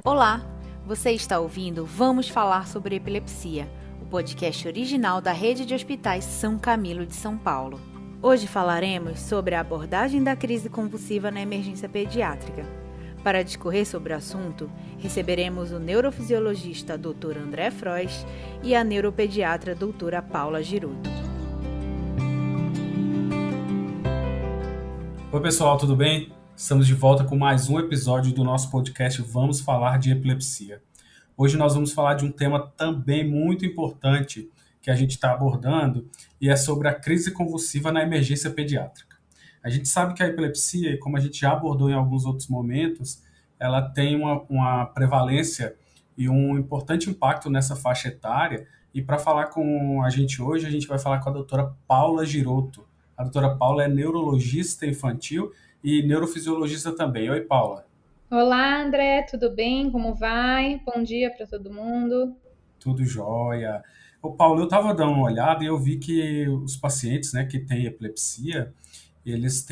Olá, você está ouvindo Vamos Falar sobre Epilepsia, o podcast original da Rede de Hospitais São Camilo de São Paulo. Hoje falaremos sobre a abordagem da crise convulsiva na emergência pediátrica. Para discorrer sobre o assunto, receberemos o neurofisiologista Dr. André Frois e a neuropediatra doutora Paula Giroto. Oi pessoal, tudo bem? Estamos de volta com mais um episódio do nosso podcast Vamos Falar de Epilepsia. Hoje nós vamos falar de um tema também muito importante que a gente está abordando e é sobre a crise convulsiva na emergência pediátrica. A gente sabe que a epilepsia, como a gente já abordou em alguns outros momentos, ela tem uma prevalência e um importante impacto nessa faixa etária. E para falar com a gente hoje, a gente vai falar com a doutora Paula Giroto. A doutora Paula é neurologista infantil e neurofisiologista também. Oi, Paula. Olá, André, tudo bem? Como vai? Bom dia para todo mundo. Tudo jóia. Ô, Paulo, eu estava dando uma olhada e eu vi que os pacientes, né, que têm epilepsia, eles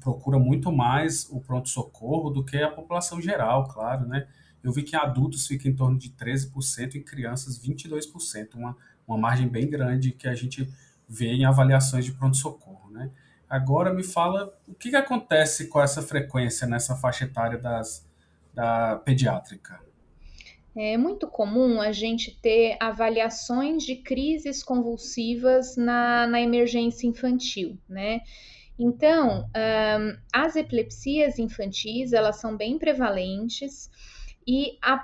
procuram muito mais o pronto-socorro do que a população geral, claro, né? Eu vi que em adultos fica em torno de 13%, em crianças 22%, uma margem bem grande que a gente vê em avaliações de pronto-socorro, né? Agora me fala o que acontece com essa frequência nessa faixa etária da pediátrica. É muito comum a gente ter avaliações de crises convulsivas na emergência infantil, né? Então, as epilepsias infantis, elas são bem prevalentes e a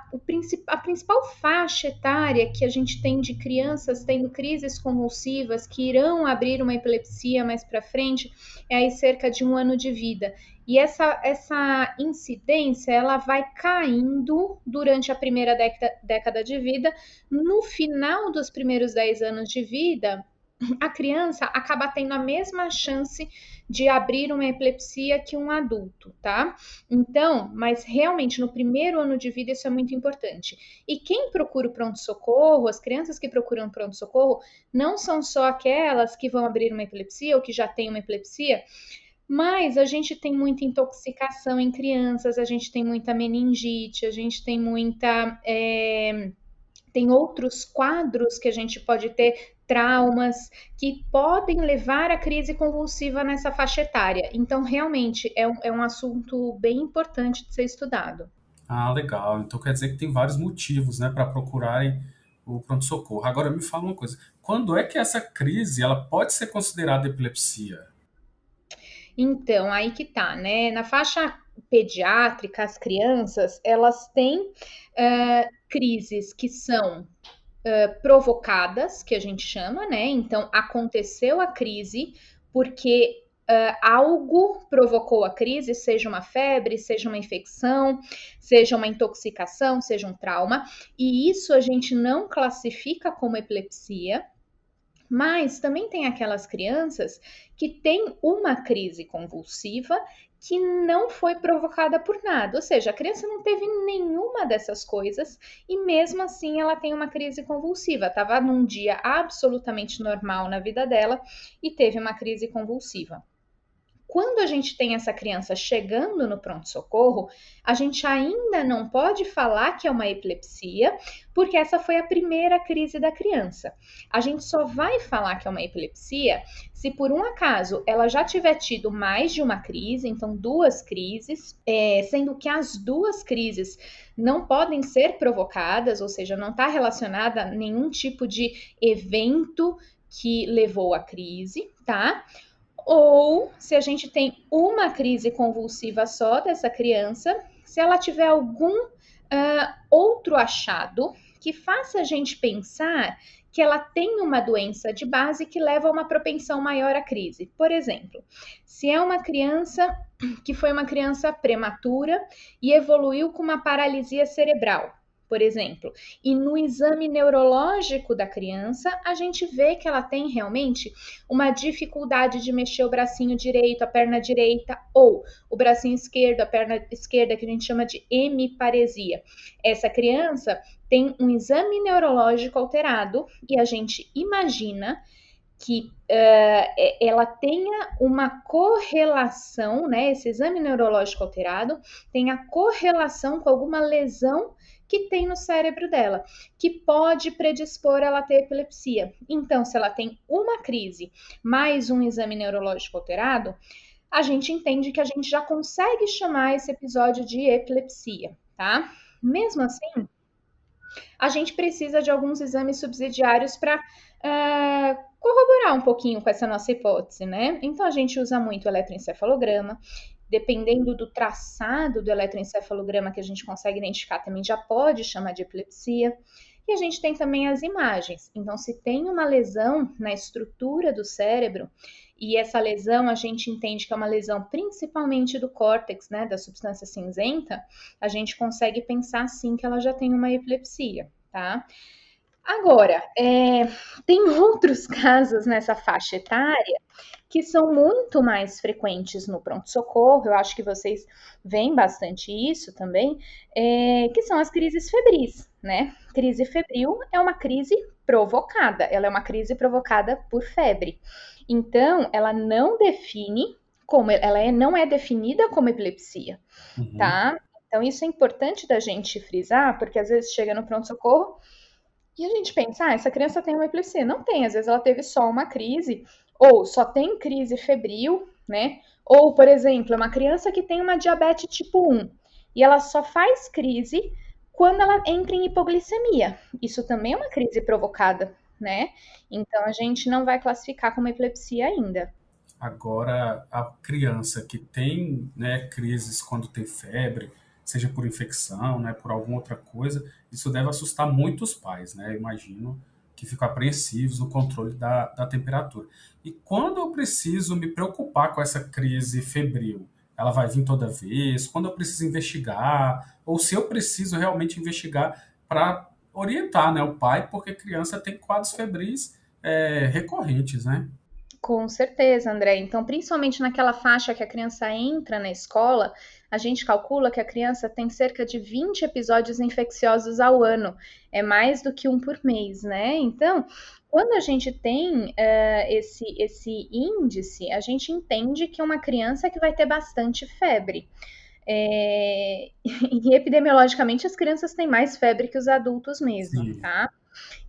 principal faixa etária que a gente tem de crianças tendo crises convulsivas que irão abrir uma epilepsia mais para frente é aí cerca de 1 ano de vida. E essa incidência, ela vai caindo durante a primeira década de vida. No final dos primeiros 10 anos de vida, a criança acaba tendo a mesma chance de abrir uma epilepsia que um adulto, tá? Então, mas realmente no primeiro ano de vida isso é muito importante. E quem procura o pronto-socorro, as crianças que procuram pronto-socorro, não são só aquelas que vão abrir uma epilepsia ou que já têm uma epilepsia, mas a gente tem muita intoxicação em crianças, a gente tem muita meningite, a gente tem tem outros quadros que a gente pode ter, traumas, que podem levar à crise convulsiva nessa faixa etária. Então, realmente, é um assunto bem importante de ser estudado. Ah, legal. Então quer dizer que tem vários motivos, né, para procurarem o pronto-socorro. Agora me fala uma coisa: quando é que essa crise ela pode ser considerada epilepsia? Então, aí que tá, né? Na faixa pediátrica, as crianças, elas têm crises que são provocadas, que a gente chama, né? Então, aconteceu a crise porque algo provocou a crise, seja uma febre, seja uma infecção, seja uma intoxicação, seja um trauma, e isso a gente não classifica como epilepsia. Mas também tem aquelas crianças que têm uma crise convulsiva que não foi provocada por nada, ou seja, a criança não teve nenhuma dessas coisas e mesmo assim ela tem uma crise convulsiva. Estava num dia absolutamente normal na vida dela e teve uma crise convulsiva. Quando a gente tem essa criança chegando no pronto-socorro, a gente ainda não pode falar que é uma epilepsia, porque essa foi a primeira crise da criança. A gente só vai falar que é uma epilepsia se por um acaso ela já tiver tido mais de uma crise, então 2 crises, sendo que as 2 crises não podem ser provocadas, ou seja, não está relacionada a nenhum tipo de evento que levou à crise, tá? Ou se a gente tem uma crise convulsiva só dessa criança, se ela tiver algum outro achado que faça a gente pensar que ela tem uma doença de base que leva a uma propensão maior à crise. Por exemplo, se é uma criança que foi uma criança prematura e evoluiu com uma paralisia cerebral, por exemplo, e no exame neurológico da criança, a gente vê que ela tem realmente uma dificuldade de mexer o bracinho direito, a perna direita, ou o bracinho esquerdo, a perna esquerda, que a gente chama de hemiparesia. Essa criança tem um exame neurológico alterado e a gente imagina que ela tenha uma correlação, né? Esse exame neurológico alterado tenha correlação com alguma lesão que tem no cérebro dela, que pode predispor ela a ter epilepsia. Então, se ela tem uma crise mais um exame neurológico alterado, a gente entende que a gente já consegue chamar esse episódio de epilepsia, tá? Mesmo assim, a gente precisa de alguns exames subsidiários para corroborar um pouquinho com essa nossa hipótese, né? Então, a gente usa muito o eletroencefalograma. Dependendo do traçado do eletroencefalograma que a gente consegue identificar, também já pode chamar de epilepsia. E a gente tem também as imagens. Então, se tem uma lesão na estrutura do cérebro, e essa lesão a gente entende que é uma lesão principalmente do córtex, né, da substância cinzenta, a gente consegue pensar sim que ela já tem uma epilepsia, tá? Agora, tem outros casos nessa faixa etária que são muito mais frequentes no pronto-socorro, eu acho que vocês veem bastante isso também, que são as crises febris, né? Crise febril é uma crise provocada, ela é uma crise provocada por febre. Então, ela não define como, não é definida como epilepsia, tá? Então, isso é importante da gente frisar, porque às vezes chega no pronto-socorro e a gente pensa, essa criança tem uma epilepsia. Não tem, às vezes ela teve só uma crise, ou só tem crise febril, né? Ou, por exemplo, uma criança que tem uma diabetes tipo 1 e ela só faz crise quando ela entra em hipoglicemia. Isso também é uma crise provocada, né? Então a gente não vai classificar como epilepsia ainda. Agora, a criança que tem, né, crises quando tem febre, seja por infecção, né, por alguma outra coisa, isso deve assustar muitos pais, né? Imagino que ficam apreensivos no controle da temperatura. E quando eu preciso me preocupar com essa crise febril, ela vai vir toda vez? Quando eu preciso investigar? Ou se eu preciso realmente investigar para orientar, né, o pai, porque criança tem quadros febris recorrentes, né? Com certeza, André. Então, principalmente naquela faixa que a criança entra na escola, a gente calcula que a criança tem cerca de 20 episódios infecciosos ao ano. É mais do que um por mês, né? Então, quando a gente tem esse índice, a gente entende que é uma criança que vai ter bastante febre. E epidemiologicamente, as crianças têm mais febre que os adultos mesmo, Sim. tá?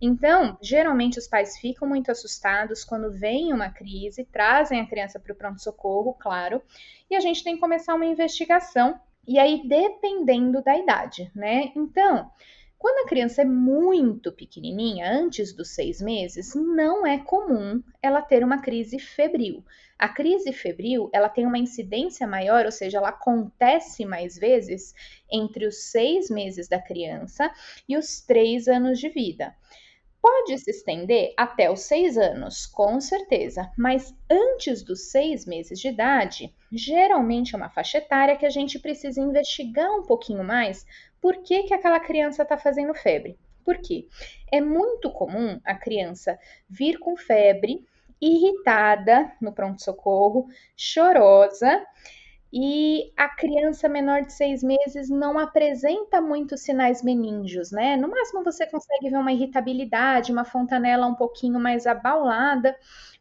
Então, geralmente os pais ficam muito assustados quando vem uma crise, trazem a criança para o pronto-socorro, claro, e a gente tem que começar uma investigação, e aí dependendo da idade, né? Então, quando a criança é muito pequenininha, antes dos 6 meses, não é comum ela ter uma crise febril. A crise febril, ela tem uma incidência maior, ou seja, ela acontece mais vezes entre os 6 meses da criança e os 3 anos de vida. Pode se estender até os 6 anos, com certeza, mas antes dos 6 meses de idade, geralmente é uma faixa etária que a gente precisa investigar um pouquinho mais por que aquela criança está fazendo febre. Por quê? É muito comum a criança vir com febre, irritada no pronto-socorro, chorosa, e a criança menor de 6 meses não apresenta muitos sinais meníngeos, né? No máximo você consegue ver uma irritabilidade, uma fontanela um pouquinho mais abaulada,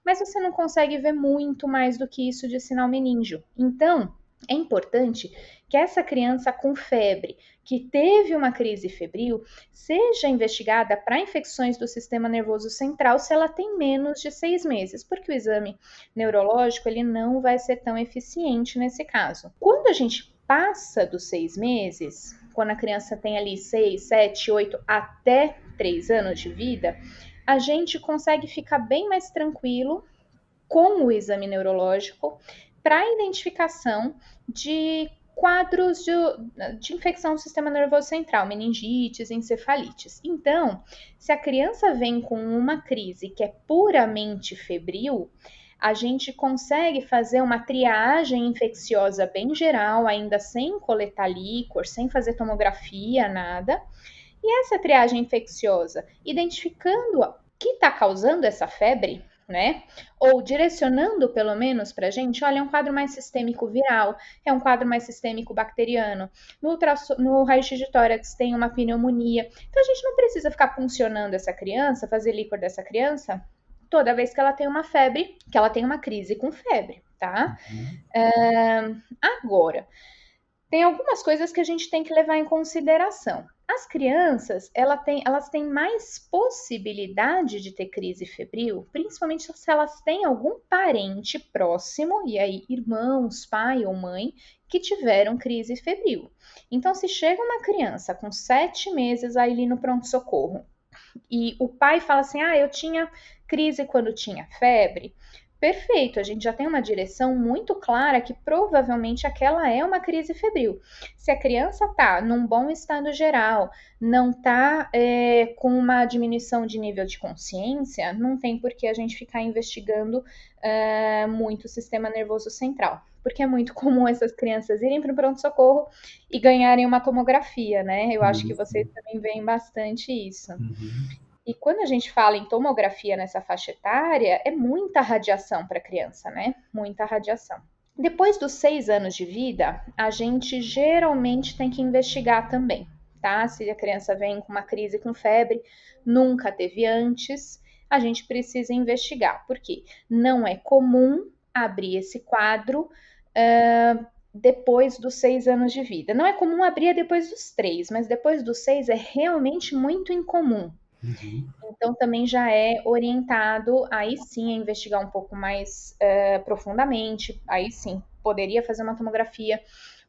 mas você não consegue ver muito mais do que isso de sinal meníngeo. Então, é importante que essa criança com febre, que teve uma crise febril, seja investigada para infecções do sistema nervoso central se ela tem menos de 6 meses, porque o exame neurológico ele não vai ser tão eficiente nesse caso. Quando a gente passa dos 6 meses, quando a criança tem ali 6, 7, 8 até 3 anos de vida, a gente consegue ficar bem mais tranquilo com o exame neurológico para a identificação de quadros de infecção do sistema nervoso central, meningites, encefalites. Então, se a criança vem com uma crise que é puramente febril, a gente consegue fazer uma triagem infecciosa bem geral, ainda sem coletar líquor, sem fazer tomografia, nada. E essa triagem infecciosa, identificando o que está causando essa febre, né? Ou direcionando pelo menos para a gente, olha, é um quadro mais sistêmico viral, é um quadro mais sistêmico bacteriano. No raio-x de tórax tem uma pneumonia. Então a gente não precisa ficar puncionando essa criança, fazer líquor dessa criança toda vez que ela tem uma febre, que ela tem uma crise com febre, tá? Agora, tem algumas coisas que a gente tem que levar em consideração. As crianças, elas têm mais possibilidade de ter crise febril, principalmente se elas têm algum parente próximo, e aí irmãos, pai ou mãe, que tiveram crise febril. Então, se chega uma criança com 7 meses aí no pronto-socorro, e o pai fala assim, eu tinha crise quando tinha febre, perfeito, a gente já tem uma direção muito clara que provavelmente aquela é uma crise febril. Se a criança está num bom estado geral, não está com uma diminuição de nível de consciência, não tem por que a gente ficar investigando muito o sistema nervoso central. Porque é muito comum essas crianças irem para o pronto-socorro e ganharem uma tomografia, né? Eu acho que vocês também veem bastante isso. E quando a gente fala em tomografia nessa faixa etária, é muita radiação para a criança, né? Muita radiação. Depois dos 6 anos de vida, a gente geralmente tem que investigar também, tá? Se a criança vem com uma crise com febre, nunca teve antes, a gente precisa investigar, porque não é comum abrir esse quadro depois dos 6 anos de vida. Não é comum abrir depois dos 3, mas depois dos 6 é realmente muito incomum. Então, também já é orientado, aí sim, a investigar um pouco mais profundamente, aí sim, poderia fazer uma tomografia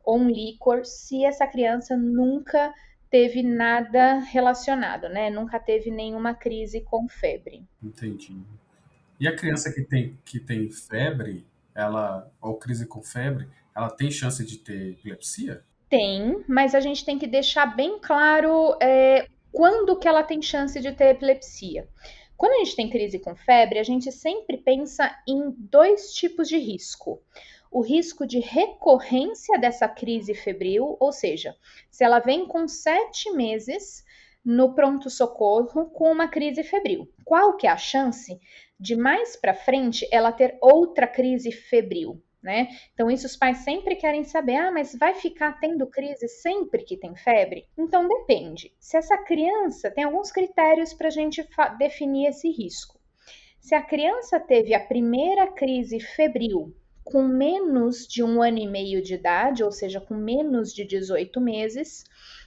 ou um líquor, se essa criança nunca teve nada relacionado, né? Nunca teve nenhuma crise com febre. Entendi. E a criança que tem febre, ou crise com febre, ela tem chance de ter epilepsia? Tem, mas a gente tem que deixar bem claro quando que ela tem chance de ter epilepsia. Quando a gente tem crise com febre, a gente sempre pensa em 2 tipos de risco. O risco de recorrência dessa crise febril, ou seja, se ela vem com 7 meses no pronto-socorro com uma crise febril, qual que é a chance de mais para frente ela ter outra crise febril? Né? Então, isso os pais sempre querem saber, mas vai ficar tendo crise sempre que tem febre? Então, depende. Se essa criança, tem alguns critérios para a gente definir esse risco. Se a criança teve a primeira crise febril com menos de 1 ano e meio de idade, ou seja, com menos de 18 meses,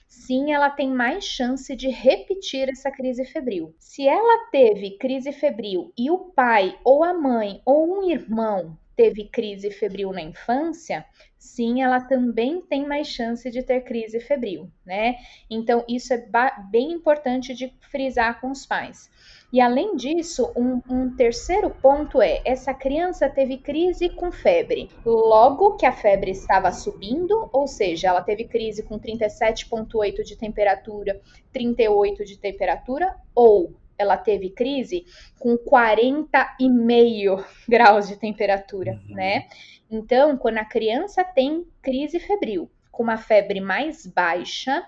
sim, ela tem mais chance de repetir essa crise febril. Se ela teve crise febril e o pai ou a mãe ou um irmão teve crise febril na infância, sim, ela também tem mais chance de ter crise febril, né? Então, isso é bem importante de frisar com os pais. E, além disso, um terceiro ponto é, essa criança teve crise com febre, logo que a febre estava subindo, ou seja, ela teve crise com 37,8 de temperatura, 38 de temperatura, ou ela teve crise com 40,5 graus de temperatura, né? Então, quando a criança tem crise febril com uma febre mais baixa,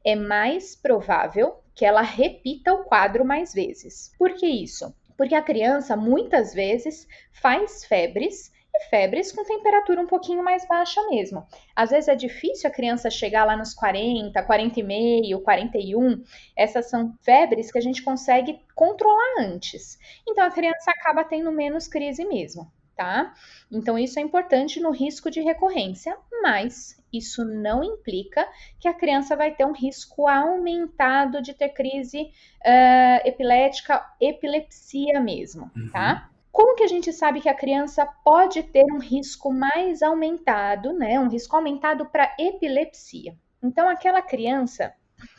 é mais provável que ela repita o quadro mais vezes. Por que isso? Porque a criança, muitas vezes, faz febres e febres com temperatura um pouquinho mais baixa mesmo. Às vezes é difícil a criança chegar lá nos 40, 40,5, 41. Essas são febres que a gente consegue controlar antes. Então, a criança acaba tendo menos crise mesmo, tá? Então, isso é importante no risco de recorrência, mas isso não implica que a criança vai ter um risco aumentado de ter crise epilética, epilepsia mesmo, tá? Como que a gente sabe que a criança pode ter um risco mais aumentado, né? Um risco aumentado para epilepsia. Então, aquela criança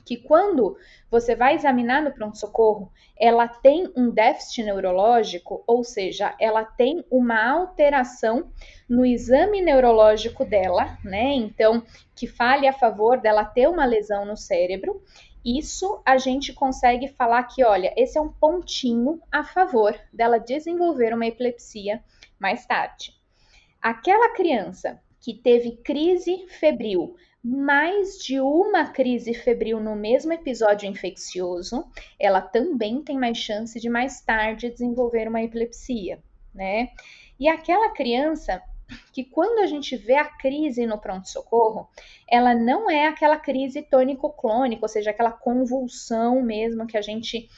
que quando você vai examinar no pronto-socorro, ela tem um déficit neurológico, ou seja, ela tem uma alteração no exame neurológico dela, né? Então, que fale a favor dela ter uma lesão no cérebro. Isso a gente consegue falar que, olha, esse é um pontinho a favor dela desenvolver uma epilepsia mais tarde. Aquela criança que teve crise febril, mais de uma crise febril no mesmo episódio infeccioso, ela também tem mais chance de mais tarde desenvolver uma epilepsia, né? E aquela criança que quando a gente vê a crise no pronto-socorro, ela não é aquela crise tônico-clônica, ou seja, aquela convulsão mesmo que a gente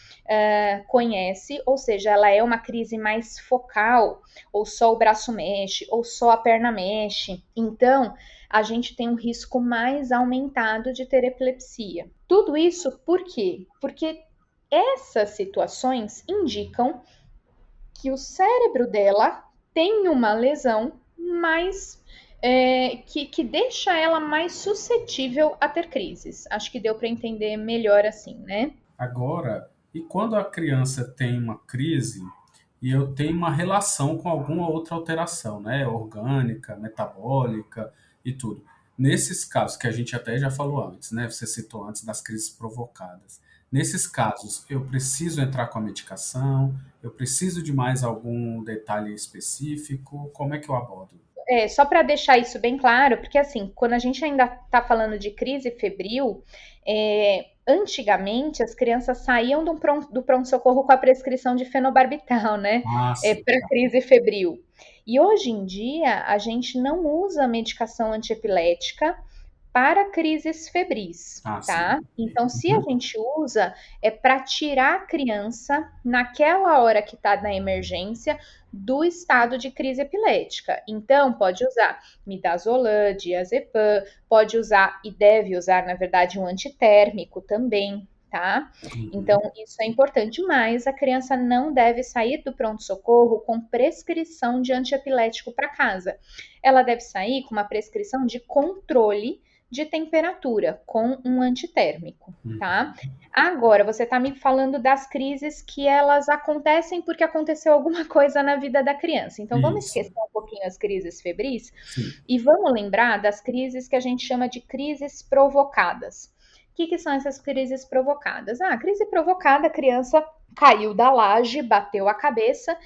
conhece, ou seja, ela é uma crise mais focal, ou só o braço mexe, ou só a perna mexe. Então, a gente tem um risco mais aumentado de ter epilepsia. Tudo isso por quê? Porque essas situações indicam que o cérebro dela tem uma lesão mais que deixa ela mais suscetível a ter crises. Acho que deu para entender melhor assim, né? Agora, e quando a criança tem uma crise e eu tenho uma relação com alguma outra alteração, né? Orgânica, metabólica e tudo. Nesses casos, que a gente até já falou antes, né? Você citou antes das crises provocadas. Nesses casos, eu preciso entrar com a medicação? Eu preciso de mais algum detalhe específico? Como é que eu abordo? Só para deixar isso bem claro, porque assim, quando a gente ainda está falando de crise febril, antigamente as crianças saíam do pronto-socorro com a prescrição de fenobarbital, né? Ah, sim. Para crise febril. E hoje em dia a gente não usa medicação antiepilética para crises febris, Ah, tá? sim. Então, se a Uhum. gente usa, é para tirar a criança naquela hora que está na emergência do estado de crise epilética. Então, pode usar midazolam, diazepam, pode usar e deve usar, na verdade, um antitérmico também, tá? Então, Uhum. isso é importante, mas a criança não deve sair do pronto-socorro com prescrição de antiepilético para casa. Ela deve sair com uma prescrição de controle de temperatura com um antitérmico, tá? Uhum. Agora, você está me falando das crises que elas acontecem porque aconteceu alguma coisa na vida da criança. Então, vamos Isso, esquecer um pouquinho as crises febris sim. e vamos lembrar das crises que a gente chama de crises provocadas. O que são essas crises provocadas? A crise provocada, a criança caiu da laje, bateu a cabeça.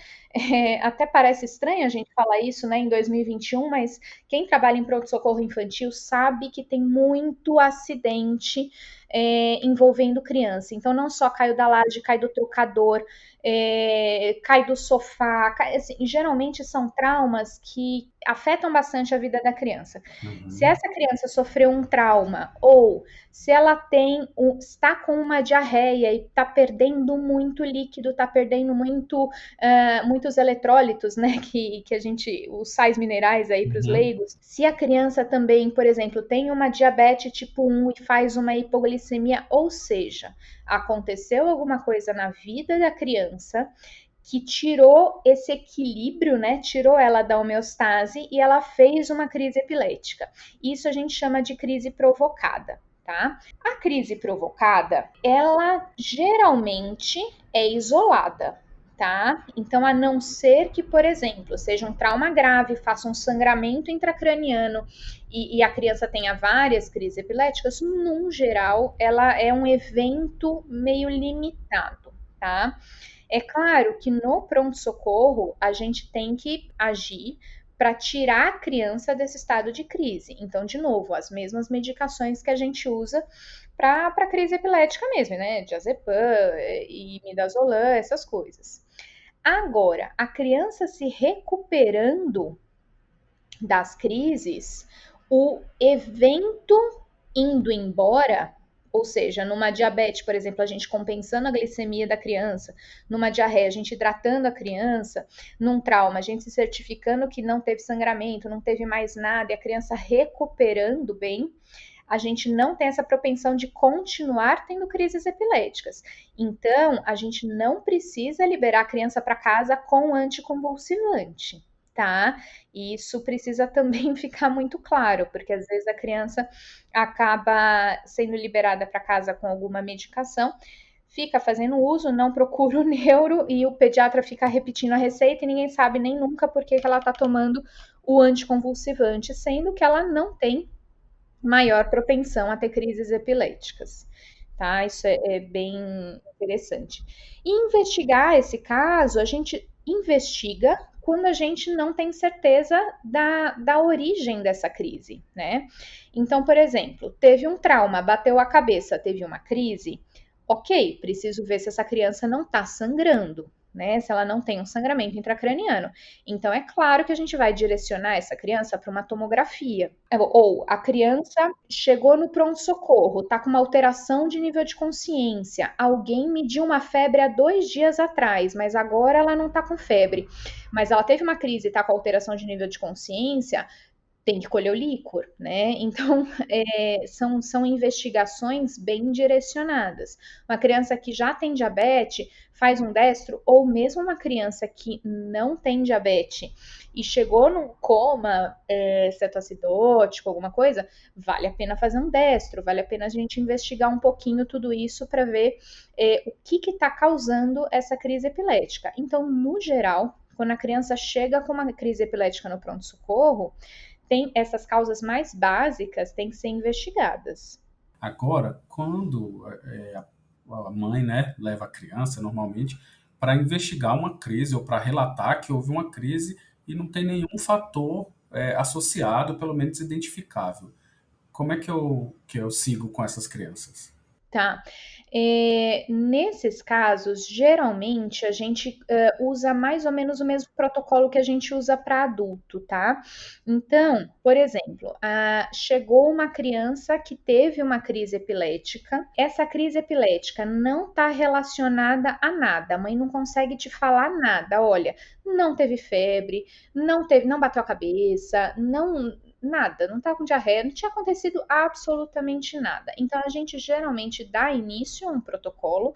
Até parece estranho a gente falar isso, né, em 2021, mas quem trabalha em pronto-socorro infantil sabe que tem muito acidente envolvendo criança. Então, não só caiu da laje, cai do trocador, cai do sofá. Assim, geralmente são traumas que afetam bastante a vida da criança. Se Uhum. essa criança sofreu um trauma ou se ela está com uma diarreia e está perdendo muito líquido, está perdendo muitos eletrólitos, né? Que a gente, os sais minerais aí para os Uhum. leigos. Se a criança também, por exemplo, tem uma diabetes tipo 1 e faz uma hipoglicemia, ou seja, aconteceu alguma coisa na vida da criança que tirou esse equilíbrio, né? Tirou ela da homeostase e ela fez uma crise epilética. Isso a gente chama de crise provocada, tá? A crise provocada, ela geralmente é isolada, tá? Então, a não ser que, por exemplo, seja um trauma grave, faça um sangramento intracraniano e a criança tenha várias crises epiléticas, num geral, ela é um evento meio limitado, tá? É claro que no pronto-socorro a gente tem que agir para tirar a criança desse estado de crise. Então, de novo, as mesmas medicações que a gente usa para crise epilética mesmo, né? Diazepam e midazolam, essas coisas. Agora, a criança se recuperando das crises, o evento indo embora, ou seja, numa diabetes, por exemplo, a gente compensando a glicemia da criança, numa diarreia, a gente hidratando a criança, num trauma, a gente se certificando que não teve sangramento, não teve mais nada, e a criança recuperando bem, a gente não tem essa propensão de continuar tendo crises epiléticas. Então, a gente não precisa liberar a criança para casa com anticonvulsivante, tá? E isso precisa também ficar muito claro, porque às vezes a criança acaba sendo liberada para casa com alguma medicação, fica fazendo uso, não procura o neuro e o pediatra fica repetindo a receita e ninguém sabe nem nunca por que ela está tomando o anticonvulsivante, sendo que ela não tem maior propensão a ter crises epiléticas. Tá? Isso é bem interessante. E investigar esse caso, a gente investiga quando a gente não tem certeza da origem dessa crise, né? Então, por exemplo, teve um trauma, bateu a cabeça, teve uma crise, ok, preciso ver se essa criança não está sangrando, né? Se ela não tem um sangramento intracraniano. Então, é claro que a gente vai direcionar essa criança para uma tomografia. Ou a criança chegou no pronto-socorro, está com uma alteração de nível de consciência. Alguém mediu uma febre há 2 dias atrás, mas agora ela não está com febre. Mas ela teve uma crise e está com alteração de nível de consciência, tem que colher o líquor, né? Então, são investigações bem direcionadas. Uma criança que já tem diabetes faz um destro, ou mesmo uma criança que não tem diabetes e chegou num coma cetoacidótico, alguma coisa, vale a pena fazer um destro, vale a pena a gente investigar um pouquinho tudo isso para ver o que está causando essa crise epilética. Então, no geral, quando a criança chega com uma crise epilética no pronto-socorro, tem essas causas mais básicas têm que ser investigadas. Agora, quando a mãe, né, leva a criança, normalmente, para investigar uma crise ou para relatar que houve uma crise e não tem nenhum fator associado, pelo menos identificável. Como é que eu sigo com essas crianças? Tá. Nesses casos, geralmente a gente usa mais ou menos o mesmo protocolo que a gente usa para adulto, tá? Então, por exemplo, chegou uma criança que teve uma crise epilética. Essa crise epilética não está relacionada a nada. A mãe não consegue te falar nada. Olha, não teve febre, não bateu a cabeça, nada, não tá com diarreia, não tinha acontecido absolutamente nada. Então, a gente geralmente dá início a um protocolo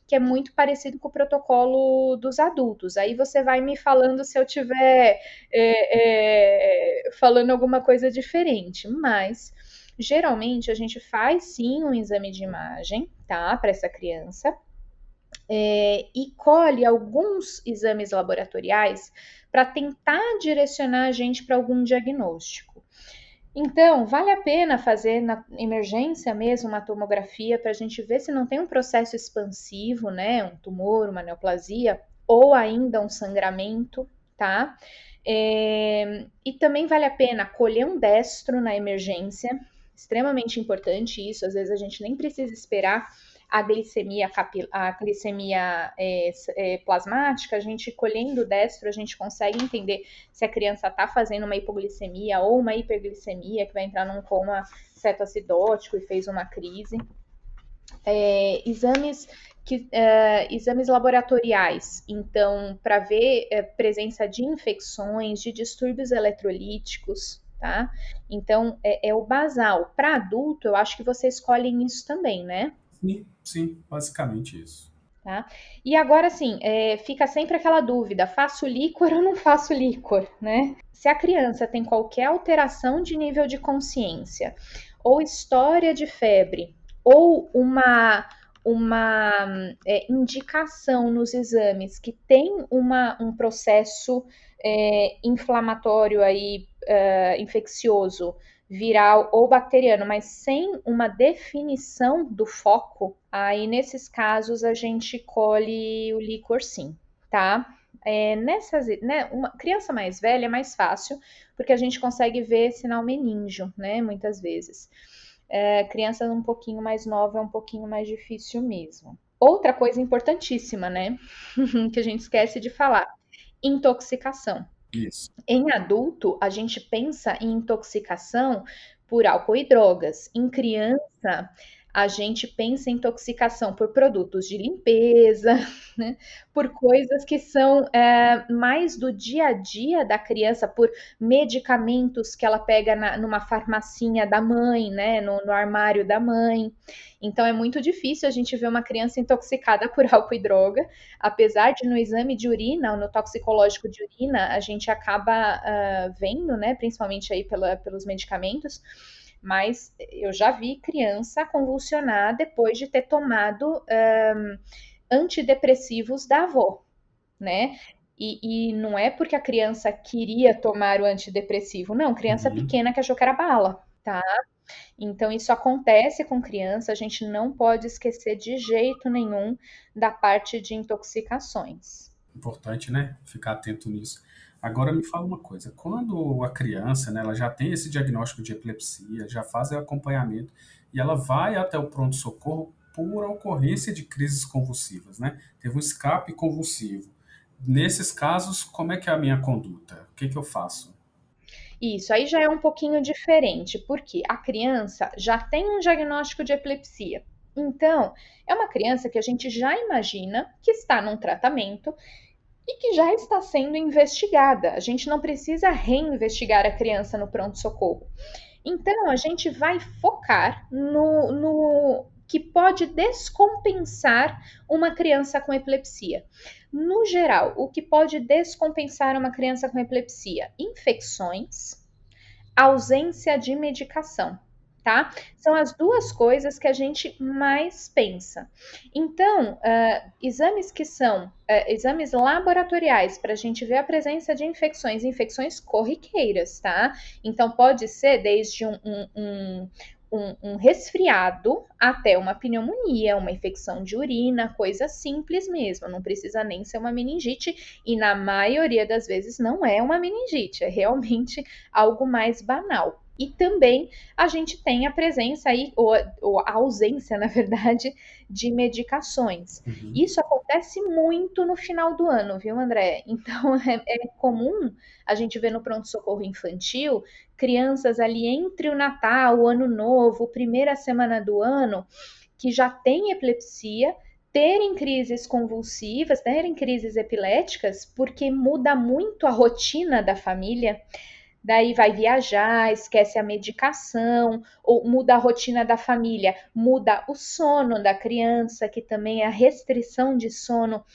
que é muito parecido com o protocolo dos adultos. Aí você vai me falando se eu tiver falando alguma coisa diferente, mas geralmente a gente faz sim um exame de imagem, tá, para essa criança. E colhe alguns exames laboratoriais para tentar direcionar a gente para algum diagnóstico. Então, vale a pena fazer na emergência mesmo uma tomografia para a gente ver se não tem um processo expansivo, né? Um tumor, uma neoplasia, ou ainda um sangramento, tá? E também vale a pena colher um destro na emergência, extremamente importante isso, às vezes a gente nem precisa esperar a glicemia plasmática, a gente colhendo o destro, a gente consegue entender se a criança está fazendo uma hipoglicemia ou uma hiperglicemia, que vai entrar num coma cetoacidótico e fez uma crise. Exames laboratoriais, então, para ver presença de infecções, de distúrbios eletrolíticos, tá? Então, é o basal. Para adulto, eu acho que vocês escolhem isso também, né? Sim, basicamente isso. Tá? E agora, sim, fica sempre aquela dúvida: faço líquor ou não faço líquor, né? Se a criança tem qualquer alteração de nível de consciência, ou história de febre, ou uma indicação nos exames que tem um processo inflamatório aí, infeccioso, viral ou bacteriano, mas sem uma definição do foco, aí nesses casos a gente colhe o líquor sim, tá? Uma criança mais velha é mais fácil, porque a gente consegue ver sinal meníngeo, né? Muitas vezes. Criança um pouquinho mais nova é um pouquinho mais difícil mesmo. Outra coisa importantíssima, né? Que a gente esquece de falar: intoxicação. Isso. Em adulto, a gente pensa em intoxicação por álcool e drogas. Em criança, a gente pensa em intoxicação por produtos de limpeza, né? Por coisas que são mais do dia a dia da criança, por medicamentos que ela pega numa farmacinha da mãe, né? No armário da mãe. Então, é muito difícil a gente ver uma criança intoxicada por álcool e droga, apesar de no exame de urina, no toxicológico de urina, a gente acaba vendo, né? Principalmente aí pelos medicamentos. Mas eu já vi criança convulsionar depois de ter tomado antidepressivos da avó, né? E não é porque a criança queria tomar o antidepressivo, não, criança pequena que achou que era bala, tá? Então, isso acontece com criança, a gente não pode esquecer de jeito nenhum da parte de intoxicações. Importante, né? Ficar atento nisso. Agora me fala uma coisa, quando a criança, né, ela já tem esse diagnóstico de epilepsia, já faz o acompanhamento e ela vai até o pronto-socorro por ocorrência de crises convulsivas, né? Teve um escape convulsivo. Nesses casos, como é que é a minha conduta? O que que eu faço? Isso, aí já é um pouquinho diferente, porque a criança já tem um diagnóstico de epilepsia. Então, é uma criança que a gente já imagina que está num tratamento e que já está sendo investigada. A gente não precisa reinvestigar a criança no pronto-socorro. Então, a gente vai focar no que pode descompensar uma criança com epilepsia. No geral, o que pode descompensar uma criança com epilepsia? Infecções, ausência de medicação, tá? São as duas coisas que a gente mais pensa. Então, exames que são exames laboratoriais para a gente ver a presença de infecções corriqueiras, tá? Então, pode ser desde um resfriado até uma pneumonia, uma infecção de urina, coisa simples mesmo, não precisa nem ser uma meningite, e na maioria das vezes não é uma meningite, é realmente algo mais banal. E também a gente tem a presença aí, ou a ausência, na verdade, de medicações. Uhum. Isso acontece muito no final do ano, viu, André? Então é comum a gente ver no pronto-socorro infantil crianças ali entre o Natal, o Ano Novo, primeira semana do ano, que já têm epilepsia, terem crises convulsivas, terem crises epiléticas, porque muda muito a rotina da família. Daí vai viajar, esquece a medicação, ou muda a rotina da família, muda o sono da criança, que também a restrição de sono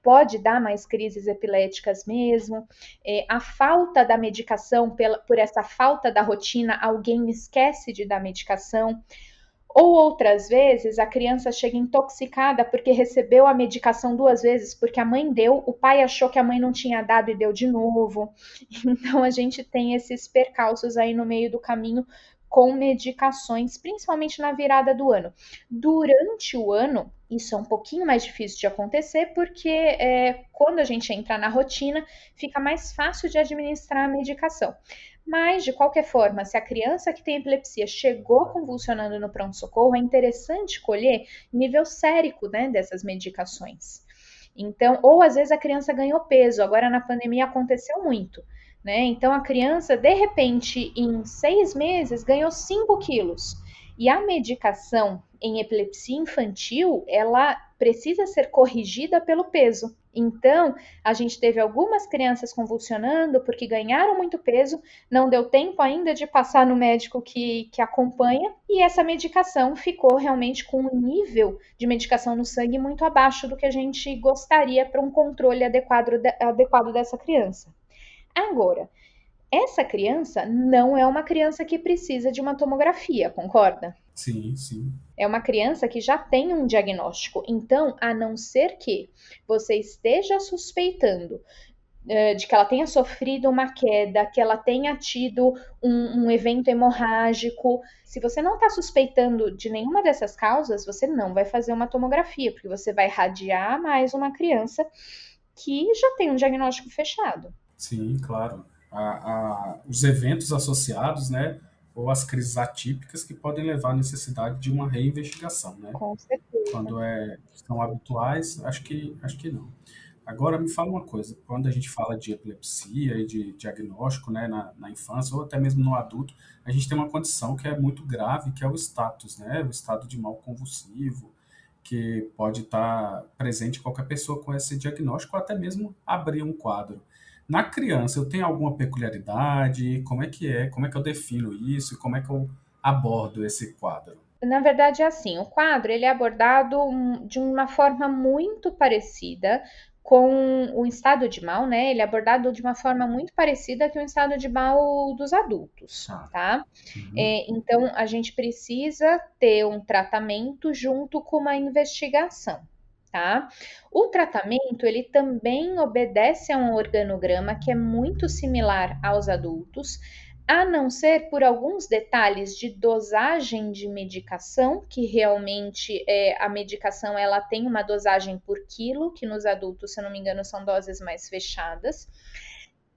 pode dar mais crises epiléticas mesmo. A falta da medicação, por essa falta da rotina, alguém esquece de dar medicação. Ou outras vezes a criança chega intoxicada porque recebeu a medicação 2 vezes, porque a mãe deu, o pai achou que a mãe não tinha dado e deu de novo. Então a gente tem esses percalços aí no meio do caminho com medicações, principalmente na virada do ano. Durante o ano, isso é um pouquinho mais difícil de acontecer, porque quando a gente entra na rotina, fica mais fácil de administrar a medicação. Mas, de qualquer forma, se a criança que tem epilepsia chegou convulsionando no pronto-socorro, é interessante colher nível sérico, né, dessas medicações. Então, ou às vezes a criança ganhou peso, agora na pandemia aconteceu muito, né? Então, a criança, de repente, em 6 meses, ganhou 5 quilos. E a medicação em epilepsia infantil, ela precisa ser corrigida pelo peso. Então, a gente teve algumas crianças convulsionando porque ganharam muito peso, não deu tempo ainda de passar no médico que acompanha, e essa medicação ficou realmente com um nível de medicação no sangue muito abaixo do que a gente gostaria para um controle adequado dessa criança. Agora, essa criança não é uma criança que precisa de uma tomografia, concorda? Sim, sim. É uma criança que já tem um diagnóstico. Então, a não ser que você esteja suspeitando de que ela tenha sofrido uma queda, que ela tenha tido um evento hemorrágico, se você não está suspeitando de nenhuma dessas causas, você não vai fazer uma tomografia, porque você vai radiar mais uma criança que já tem um diagnóstico fechado. Sim, claro. Os eventos associados, né, ou as crises atípicas que podem levar à necessidade de uma reinvestigação, né? Com certeza. Quando são habituais, acho que não. Agora, me fala uma coisa, quando a gente fala de epilepsia e de diagnóstico, né, na infância ou até mesmo no adulto, a gente tem uma condição que é muito grave, que é o status, né, o estado de mal convulsivo, que pode estar presente em qualquer pessoa com esse diagnóstico ou até mesmo abrir um quadro. Na criança, eu tenho alguma peculiaridade? Como é que é? Como é que eu defino isso? E como é que eu abordo esse quadro? Na verdade, é assim, o quadro ele é abordado de uma forma muito parecida com o estado de mal, né? Ele é abordado de uma forma muito parecida com o estado de mal dos adultos, Tá. tá? Uhum. Então, a gente precisa ter um tratamento junto com uma investigação, tá? O tratamento, ele também obedece a um organograma que é muito similar aos adultos, a não ser por alguns detalhes de dosagem de medicação, que realmente a medicação ela tem uma dosagem por quilo, que nos adultos, se eu não me engano, são doses mais fechadas.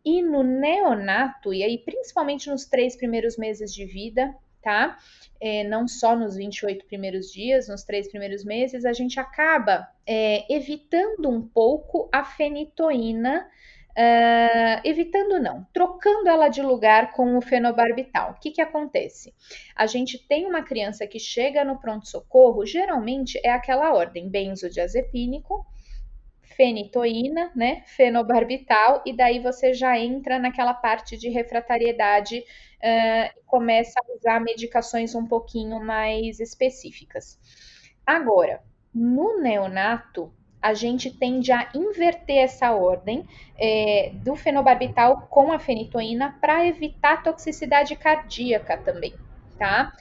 E no neonato, e aí principalmente nos 3 primeiros meses de vida, tá? Não só nos 28 primeiros dias, nos 3 primeiros meses, a gente acaba evitando um pouco a fenitoína, evitando não, trocando ela de lugar com o fenobarbital. O que acontece? A gente tem uma criança que chega no pronto-socorro, geralmente é aquela ordem, benzodiazepínico, fenitoína, né, fenobarbital, e daí você já entra naquela parte de refratariedade e começa a usar medicações um pouquinho mais específicas. Agora, no neonato, a gente tende a inverter essa ordem do fenobarbital com a fenitoína para evitar toxicidade cardíaca também, tá?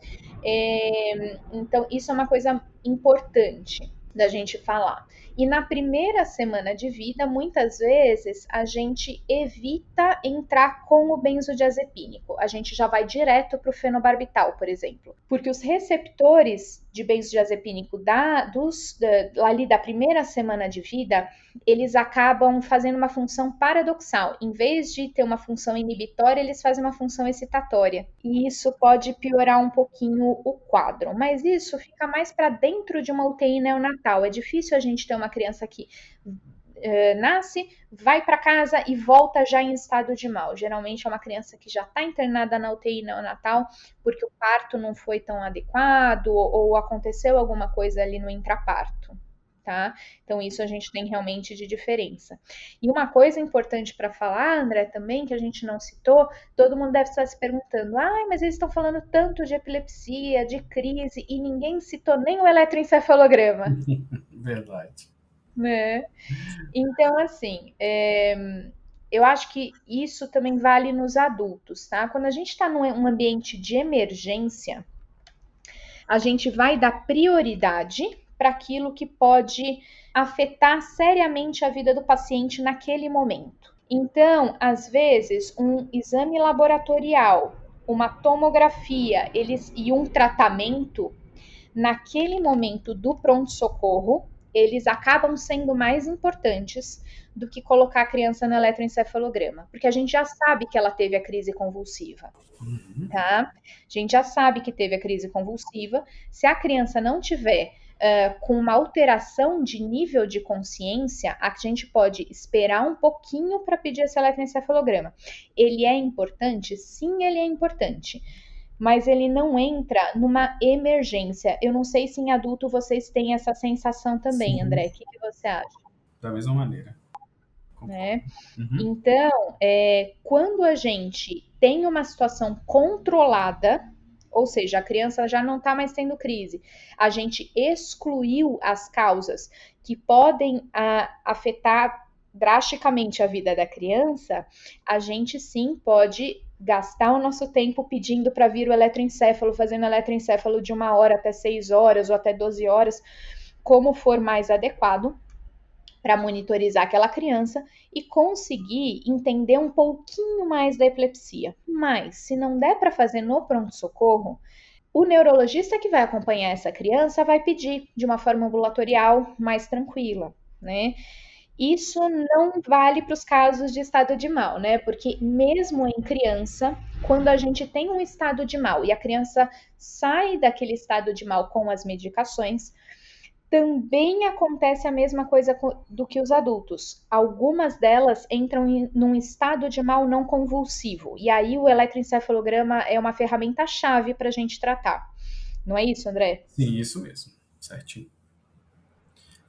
Então, isso é uma coisa importante da gente falar. E na primeira semana de vida, muitas vezes, a gente evita entrar com o benzodiazepínico. A gente já vai direto para o fenobarbital, por exemplo. Porque os receptores de benzodiazepínico ali da primeira semana de vida, eles acabam fazendo uma função paradoxal. Em vez de ter uma função inibitória, eles fazem uma função excitatória. E isso pode piorar um pouquinho o quadro. Mas isso fica mais para dentro de uma UTI neonatal. É difícil a gente ter uma criança que nasce, vai para casa e volta já em estado de mal. Geralmente é uma criança que já está internada na UTI neonatal porque o parto não foi tão adequado ou aconteceu alguma coisa ali no intraparto. Tá? Então, isso a gente tem realmente de diferença. E uma coisa importante para falar, André, também, que a gente não citou, todo mundo deve estar se perguntando, mas eles estão falando tanto de epilepsia, de crise, e ninguém citou nem o eletroencefalograma. Verdade. Né? Então, assim, eu acho que isso também vale nos adultos, tá? Quando a gente está num ambiente de emergência, a gente vai dar prioridade para aquilo que pode afetar seriamente a vida do paciente naquele momento. Então, às vezes, um exame laboratorial, uma tomografia e um tratamento, naquele momento do pronto-socorro, eles acabam sendo mais importantes do que colocar a criança no eletroencefalograma, porque a gente já sabe que ela teve a crise convulsiva, tá? A gente já sabe que teve a crise convulsiva. Se a criança não tiver com uma alteração de nível de consciência, a gente pode esperar um pouquinho para pedir esse eletroencefalograma. Ele é importante? Sim, ele é importante. Mas ele não entra numa emergência. Eu não sei se em adulto vocês têm essa sensação também, Sim. André. O que você acha? Da mesma maneira. Né? Então, quando a gente tem uma situação controlada, ou seja, a criança já não está mais tendo crise, a gente excluiu as causas que podem afetar drasticamente a vida da criança, a gente sim pode gastar o nosso tempo pedindo para vir o eletroencéfalo, fazendo eletroencéfalo de 1 hora até 6 horas ou até 12 horas, como for mais adequado, para monitorizar aquela criança e conseguir entender um pouquinho mais da epilepsia. Mas, se não der para fazer no pronto-socorro, o neurologista que vai acompanhar essa criança vai pedir de uma forma ambulatorial mais tranquila, né? Isso não vale para os casos de estado de mal, né? Porque mesmo em criança, quando a gente tem um estado de mal e a criança sai daquele estado de mal com as medicações, também acontece a mesma coisa do que os adultos. Algumas delas entram num estado de mal não convulsivo. E aí o eletroencefalograma é uma ferramenta-chave para a gente tratar. Não é isso, André? Sim, isso mesmo. Certinho.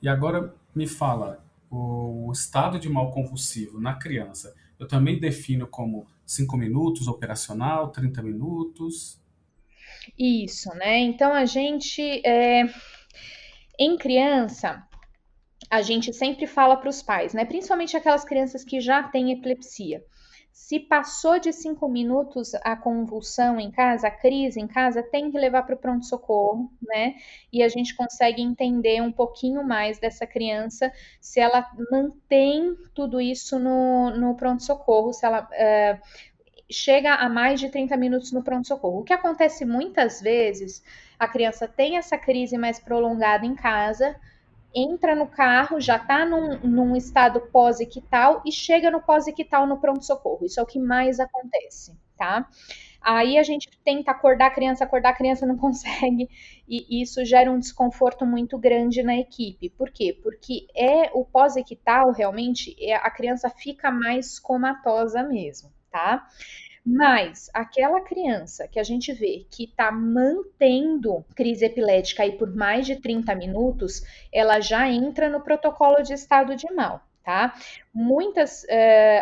E agora me fala, o estado de mal convulsivo na criança, eu também defino como 5 minutos operacional, 30 minutos? Isso, né? Então a gente... Em criança, a gente sempre fala para os pais, né? Principalmente aquelas crianças que já têm epilepsia. Se passou de 5 minutos a convulsão em casa, a crise em casa, tem que levar para o pronto-socorro, né? E a gente consegue entender um pouquinho mais dessa criança, se ela mantém tudo isso no pronto-socorro, se ela chega a mais de 30 minutos no pronto-socorro. O que acontece muitas vezes, a criança tem essa crise mais prolongada em casa, entra no carro, já está num estado pós-ictal e chega no pós-ictal no pronto-socorro. Isso é o que mais acontece, tá? Aí a gente tenta acordar a criança não consegue, e isso gera um desconforto muito grande na equipe. Por quê? Porque o pós-equital, realmente, a criança fica mais comatosa mesmo, tá? Mas aquela criança que a gente vê que está mantendo crise epilética aí por mais de 30 minutos, ela já entra no protocolo de estado de mal, tá?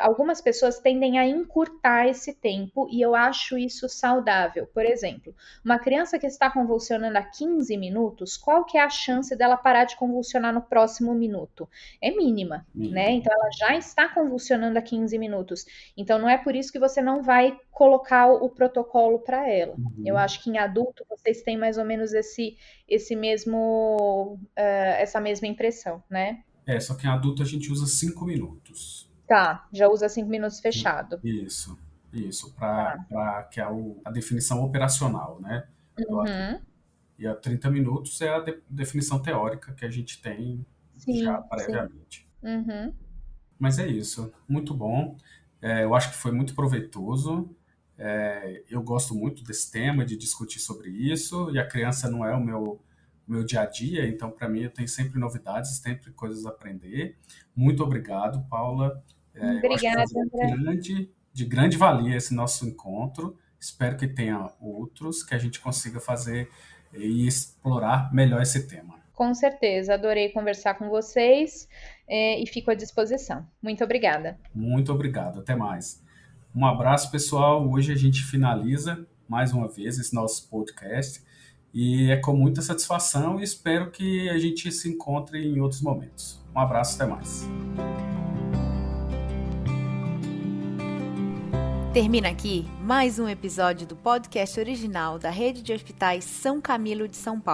Algumas pessoas tendem a encurtar esse tempo e eu acho isso saudável. Por exemplo, uma criança que está convulsionando há 15 minutos, qual que é a chance dela parar de convulsionar no próximo minuto? É mínima, né? Então ela já está convulsionando há 15 minutos. Então não é por isso que você não vai colocar o protocolo para ela. Eu acho que em adulto vocês têm mais ou menos essa mesma impressão, né? Só que em adulto a gente usa 5 minutos. Tá, já usa 5 minutos fechado. Isso, para que é a definição operacional, né? Uhum. E a 30 minutos é a definição teórica que a gente tem já Sim, sim. previamente. Uhum. Mas é isso, muito bom. Eu acho que foi muito proveitoso. Eu gosto muito desse tema, de discutir sobre isso, e a criança não é o meu dia a dia, então para mim eu tenho sempre novidades, sempre coisas a aprender. Muito obrigado, Paula. Eu acho que Obrigada, foi André. de grande valia esse nosso encontro. Espero que tenha outros, que a gente consiga fazer e explorar melhor esse tema. Com certeza, adorei conversar com vocês, e fico à disposição. Muito obrigada. Muito obrigado, até mais. Um abraço, pessoal. Hoje a gente finaliza mais uma vez esse nosso podcast e é com muita satisfação e espero que a gente se encontre em outros momentos. Um abraço, até mais. Termina aqui mais um episódio do podcast original da Rede de Hospitais São Camilo de São Paulo.